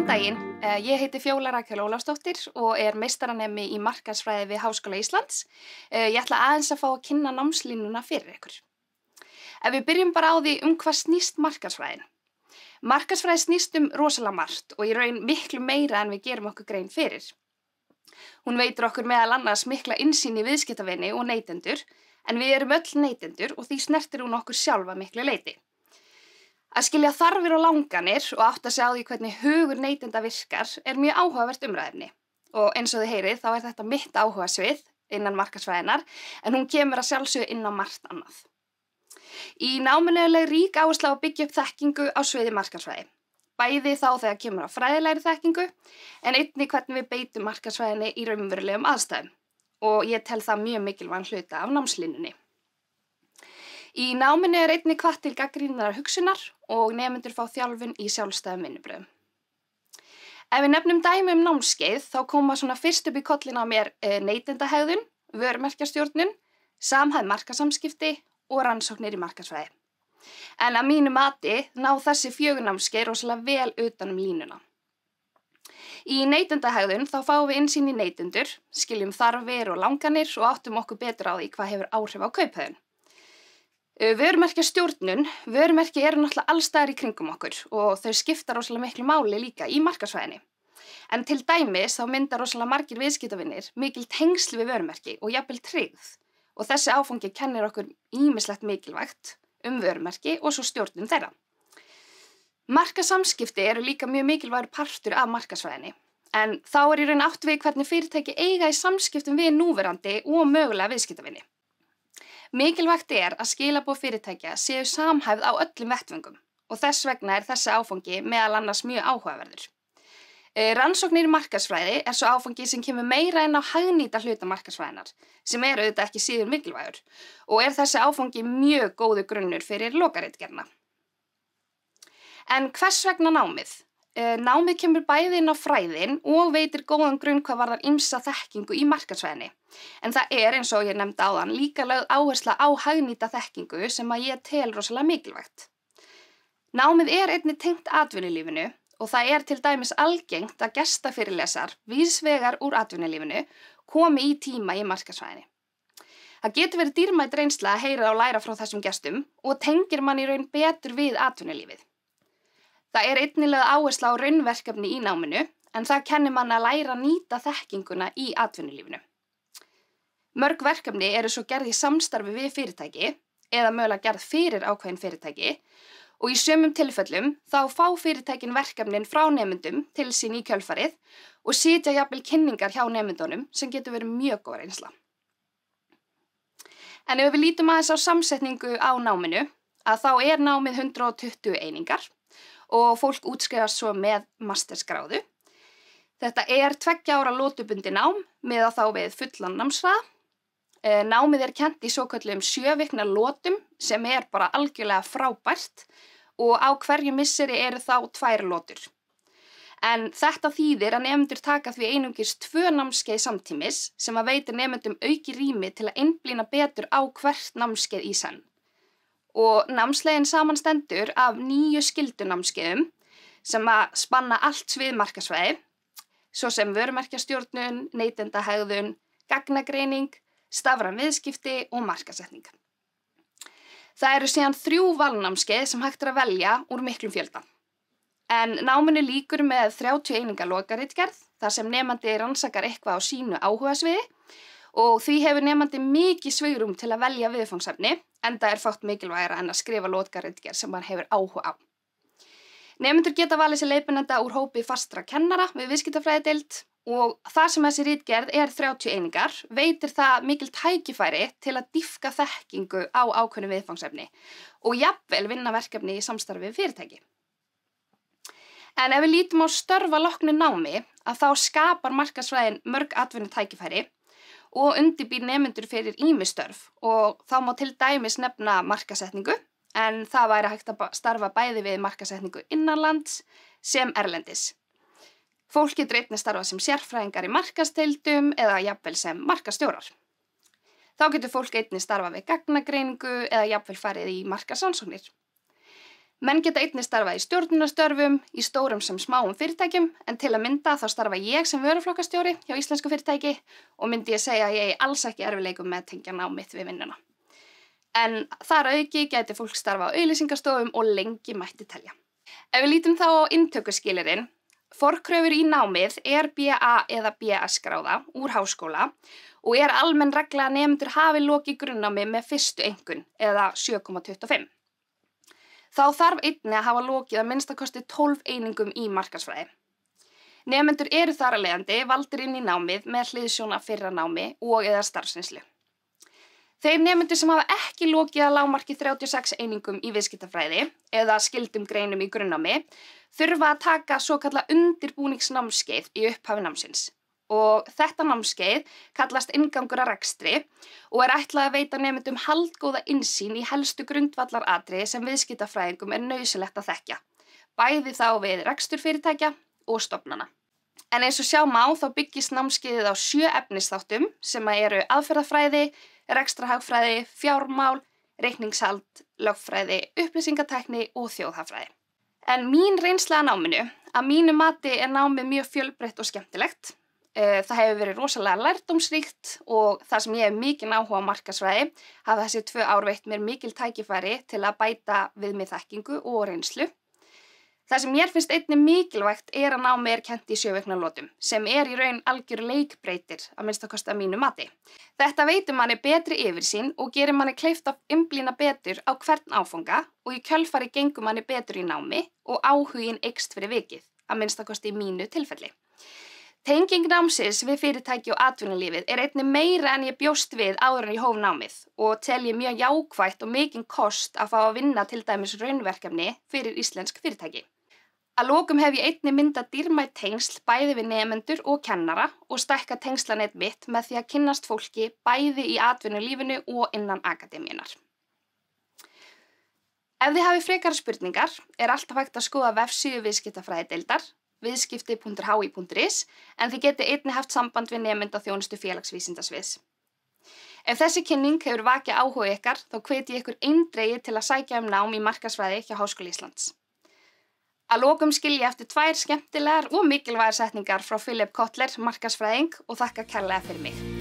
Góðan daginn, ég heiti Fjóla Rakel Ólafsdóttir og meistaranemi í markaðsfræði við Háskóla Íslands. Ég ætla aðeins að fá að kynna námslínuna fyrir ykkur. Ef við byrjum bara á því hvað snýst markaðsfræðin. Markaðsfræði snýst rosalega margt og í raun miklu meira en við gerum okkur grein fyrir. Hún veitir okkur meðal annars mikla innsýn í viðskiptavini og neytendur, en við erum öll neytendur og því snertir hún okkur sjálfa miklu leyti. Að skilja þarfir og langanir og átta sig á því hvernig hugur neytenda virkar mjög áhugavert umræðefni. Og eins og þið heyrið þá þetta mitt áhugasvið innan markaðsfræðinnar, en hún kemur að sjálfsögðu inn á margt annað. Í náminu er rík áhersla á að byggja upp þekkingu á sviði markaðsfræði. Bæði þá þegar kemur á fræðilegri þekkingu, en einnig hvernig við beitum markaðsfræðinni í raunverulegum aðstæðum. Og ég tel það mjög mikilvægan hluta af námslínunni. Í náminu er einnig hvatt til gagnrýninnar hugsunar og nemendur fá þjálfun í sjálfstæðum vinnubrögðum. Ef við nefnum dæmi námskeið þá koma fyrst upp í kollinn á mér neytendahegðun, vörumerkjastjórnun, samhæfð markaðssamskipti og rannsóknir í markaðsfræði. En að mínu mati ná þessi 4 námskeið rosalega vel utan línuna. Í neytendahegðun þá fáum við innsýn í neytendur, skiljum þarfir og langanir og áttum okkur betur á því hvað hefur áhrif á kauphegðun. Vörumerkjastjórnun, vörumerki eru náttúrulega allstaðar í kringum okkur og þau skipta rosalega miklu máli líka í markaðsfræðinni. En til dæmis þá mynda rosalega margir viðskiptavinir mikil tengsl við vörumerki og jafnvel tryggð. Og þessi áfangi kennir okkur ýmislegt mikilvægt vörumerki og svo stjórnun þeirra. Markaðssamskipti eru líka mjög mikilvægur partur af markaðsfræðinni. En þá í raun átt við hvernig fyrirtæki eiga í samskiptum við núverandi og mögulega viðskiptavini. Mikilvægt að skilaboð fyrirtækja séu samhæfð á öllum vettvöngum og þess vegna þessi áfangi meðal annars mjög áhugaverður. Rannsóknir í markaðsfræði svo áfangi sem kemur meira inn á hagnýta hluta markaðsfræðinnar, sem auðvitað ekki síður mikilvægur og þessi áfangi mjög góður grunnur fyrir lokaritgerðina. En hvers vegna námið? Námið kemur bæði inn á fræðin og veitir góðan grunn hvað varðar ýmsa þekkingu í markaðsfræðinni. En það eins og ég nefndi áðan líka lögð áhersla á hagnýta þekkingu sem að ég tel rosalega mikilvægt. Námið einnig tengt atvinnulífinu og það til dæmis algengt að gestafyrirlesar víðsvegar úr atvinnulífinu komi í tíma í markaðsfræðinni. Það getur verið dýrmæt reynsla að heyra og læra frá þessum gestum og tengir mann í raun betur við atvinnulífið. Það einnig lögð áhersla á raunverkefni í náminu, en það kennir mann að læra að nýta þekkinguna í atvinnulífinu. Mörg verkefni eru svo gerð í samstarfi við fyrirtæki eða mögulega gerð fyrir ákveðin fyrirtæki og í sumum tilfellum þá fá fyrirtækin verkefnin frá nemendum til sín í kjölfarið og sitja jafnvel kynningar hjá nemendunum sem getur verið mjög góð reynsla. En ef við lítum aðeins á samsetningu á náminu, að þá námið 120 einingar og fólk útskrifast svo með mastersgráðu. Þetta 2 ára lotubundi nám miðað þá við fullan námshraða. Námið kennt í svokölluðum 7 vikna lotum sem bara algjörlega frábært og á hverju misseri þá 2 lotur. En þetta þýðir að nemendur taka því einungis 2 námskeið samtímis sem að veitir nemendum auki rými til að einblína betur á hvert námskeið í senn. Og námsleiðin samanstendur af 9 skyldunámskeiðum sem að spanna allt svið markaðsfræði, svo sem vörumerkjastjórnun, neytendahegðun, gagnagreining, stafræn viðskipti og markaðssetning. Það eru síðan 3 valnámskeið sem hægt að velja úr miklum fjölda. En náminu lýkur með 30 eininga lokaritgerð, þar sem nemandi rannsakar eitthvað á sínu áhugasviði og því hefur nemandi mikið svigrúm til að velja viðfangsefni, enda fátt mikilvægara en að skrifa lokaritgerð sem hann hefur áhuga á. Nemendur geta valið sér leiðbeinanda úr hópi fastra kennara við viðskiptafræðideild og þar sem þessi ritgerð 30 einingar veitir það mikil tækifæri til að dýpka þekkingu á ákveðnu viðfangsefni og jafnvel vinna verkefni í samstarfi við fyrirtæki. En ef við lítum á störf að loknu námi, að þá skapar markaðsfræðin mörg atvinnutækifæri og undirbýr nemendur fyrir ýmis störf og þá má til dæmis nefna markaðssetningu, en það væri hægt að starfa bæði við markaðssetningu innanlands sem erlendis. Fólk getur einnig starfað sem sérfræðingar í markaðsdeildum eða jafnvel sem markaðsstjórar. Þá getur fólk einnig starfað við gagnagreiningu eða jafnvel farið í markaðsrannsóknir. Menn geta einnig starfað í stjórnunarstörfum, í stórum sem smáum fyrirtækjum, en til að mynda þá starfa ég sem vöruflokkastjóri hjá íslensku fyrirtæki og myndi ég segja að ég eigi alls ekki erfiðleikum með að tengja námið við vinnuna. En þar auki gæti fólk starfa á auglýsingastofum og lengi mætti telja. Ef við lítum þá á inntökuskilyrðin, forkröfur í námið er BA eða BS gráða úr háskóla og er almenn regla að nemendur hafi lokið grunnnámi með fyrstu einkunn eða 7,25. Þá þarf einnig að hafa lokið að minnstakosti 12 einingum í markaðsfræði. Nemendur eru þar að leiðandi valdir inn í námið með hliðsjón af fyrra námi og eða starfsreynslu. Þeir nemendur sem hafa ekki lokið að lágmarki 36 einingum í viðskiptafræði eða skyldum greinum í grunnnámi þurfa að taka svokallað undirbúningsnámskeið í upphafi námsins. Og þetta námskeið kallast inngangur að rekstri og er ætlað að veita nemendum haldgóða innsýn í helstu grundvallaratriði sem viðskiptafræðingum er nauðsynlegt að þekkja, bæði þá við rekstur fyrirtækja og stofnana. En eins og sjá má þá byggist námskeiðið á 7 efnisþáttum sem eru aðferðafræði, rekstrarhagfræði, fjármál, reikningshald, lögfræði, upplýsingatækni og þjóðhagfræði. En mín reynsla af náminu, að mínu mati er námið mjög fjölbreytt og skemmtilegt. Það hefur verið rosalega lærdómsríkt og þar sem ég hef mikinn áhuga á markaðsfræði hafa þessi 2 ár veitt mér mikil tækifæri til að bæta við mig þekkingu og reynslu. Það sem mér finnst einnig mikilvægt er að námið er kennt í 7 vikna lotum sem í raun algjör leikbreytir að minnstakosti að mínu mati. Þetta veitir manni betri yfirsýn og gerir manni kleift að einblína betur á hvern áfanga og í kjölfari gengur manni betur í námi og áhuginn eykst fyrir vikið, að minnstakosti í mínu tilfelli. Tenging námsins við fyrirtæki og atvinnulífið er einnig meira en ég bjóst við áður en ég hóf námið og tel ég mjög jákvætt og mikinn kost að fá að vinna til dæmis raunverkefni fyrir íslensk fyrirtæki. Að lokum hef ég einnig myndað dýrmæt tengsl bæði við nemendur og kennara og stækka tengslanett mitt með því að kynnast fólki bæði í atvinnulífinu og innan akademíunnar. Ef þið hafið frekari spurningar er alltaf hægt að skoða vefsíðu viðskiptafræðideildar viðskipti.hi.is en þið getið einnig haft samband við nemendaþjónustu félagsvísindasviðs. Ef þessi kynning hefur vakið áhuga ykkar þá hvet ég ykkur eindregið til að sækja nám í markaðsfræði hjá Háskóla Íslands. Að lokum skil ég eftir 2 skemmtilegar og mikilvægar setningar frá Philip Kotler, markaðsfræðing og þakka kærlega fyrir mig.